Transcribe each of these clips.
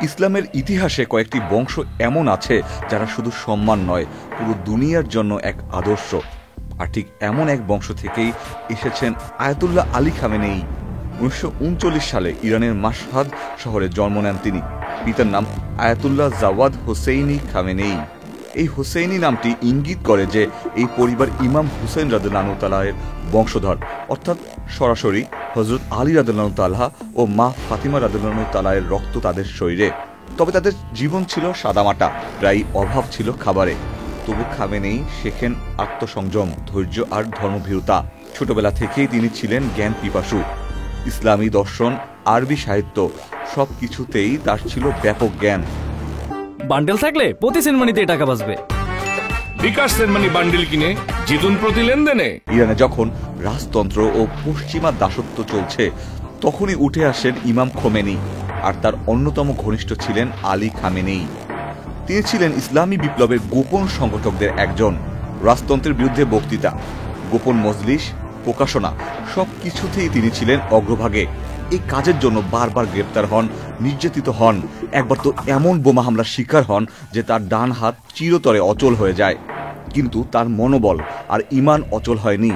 ইসলামের ইতিহাসে কয়েকটি বংশ এমন আছে যারা শুধু সম্মান নয়, পুরো দুনিয়ার জন্য এক আদর্শ। আর ঠিক এমন এক বংশ থেকেই এসেছেন আয়াতুল্লাহ আলী খামেনেই। 1939 সালে ইরানের মাশহাদ শহরে জন্ম নেন তিনি। পিতার নাম আয়াতুল্লাহ জাওয়াদ হোসেইনি খামেনেই। এই হোসেইনি নামটি ইঙ্গিত করে যে এই পরিবার ইমাম হুসেন রাদিয়াল্লাহু তাআলার বংশধর, অর্থাৎ সরাসরি হযরত আলী রাদিয়াল্লাহু তাআলা ও মা ফাতিমা রাদিয়াল্লাহু তাআলার রক্ত তাদের শরীরে। তবে তাদের জীবন ছিল সাদামাটা, প্রায় অভাব ছিল খাবারে। তবু খামেনেই শেখেন আত্মসংযম, ধৈর্য আর ধর্মভীরুতা। ছোটবেলা থেকেই তিনি ছিলেন জ্ঞান পিপাসু। ইসলামী দর্শন, আরবি সাহিত্য সবকিছুতেই তার ছিল ব্যাপক জ্ঞান। বান্ডেল থাকলে প্রতি সেনমানিতে টাকা বাঁচবে। বিকাশ সেনমানি বান্ডেল কিনে জিতুন প্রতি লেনদেনে। ইরানে যখন রাজতন্ত্র ও পশ্চিমা দাসত্ব চলছে, তখনই উঠে আসেন ইমাম খোমেনি, আর তার অন্যতম ঘনিষ্ঠ ছিলেন আলী খামেনেই। তিনি ছিলেন ইসলামী বিপ্লবের গোপন সংগঠকদের একজন। রাজতন্ত্রের বিরুদ্ধে বক্তৃতা, গোপন মজলিস, প্রকাশনা সবকিছুতেই তিনি ছিলেন অগ্রভাগে। এই কাজের জন্য বারবার গ্রেপ্তার হন, নির্যাতিত হন, একবার তো এমন বোমা হামলার শিকার হন যে তার ডান হাত চিরতরে অচল হয়ে যায়। কিন্তু তার মনোবল আর ঈমান অচল হয়নি।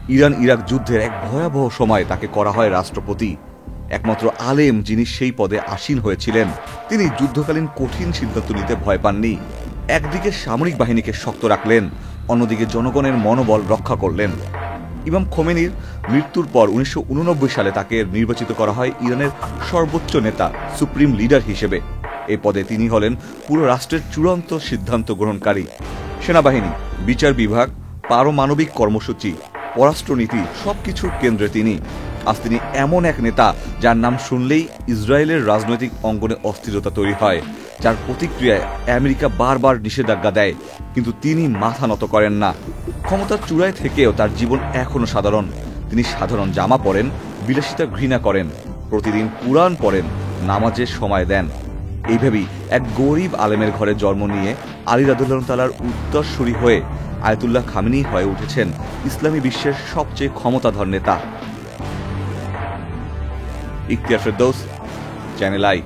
ইরান ইরাক যুদ্ধের এক ভয়াবহ সময় তাকে করা হয় রাষ্ট্রপতি। একমাত্র আলেম যিনি সেই পদে আসীন হয়েছিলেন। তিনি যুদ্ধকালীন কঠিন সিদ্ধান্ত নিতে ভয় পাননি। একদিকে সামরিক বাহিনীকে শক্ত রাখলেন, অন্যদিকে জনগণের মনোবল রক্ষা করলেন। ইমাম খোমেনির মৃত্যুর পর 1989 সালে তাকে নির্বাচিত করা হয় ইরানের সর্বোচ্চ নেতা, সুপ্রিম লিডার হিসেবে। এই পদে তিনি হলেন পুরো রাষ্ট্রের চূড়ান্ত সিদ্ধান্ত গ্রহণকারী। সেনাবাহিনী, বিচার বিভাগ, পারমাণবিক কর্মসূচি, পররাষ্ট্রনীতি সবকিছুর কেন্দ্রে তিনি। আজ তিনি এমন এক নেতা যার নাম শুনলেই ইসরায়েলের রাজনৈতিক অঙ্গনে অস্থিরতা তৈরি হয়, যার প্রতিক্রিয়ায় আমেরিকা বারবার নিষেধাজ্ঞা দেয়, কিন্তু তিনি মাথা নত করেন না। ক্ষমতার চূড়ায় থেকেও তার জীবন এখনো সাধারণ। তিনি সাধারণ জামা পরেন, বিলাসিতা ঘৃণা করেন, প্রতিদিন কুরআন পড়েন, নামাজের সময় দেন। এইভাবেই এক গরিব আলেমের ঘরে জন্ম নিয়ে আলী রাদিয়াল্লাহু তাআলার উত্তরসূরি হয়ে আয়াতুল্লাহ খামেনি হয়ে উঠেছেন ইসলামী বিশ্বের সবচেয়ে ক্ষমতাধর নেতা। Ikhtiyar Ferdous, channel I.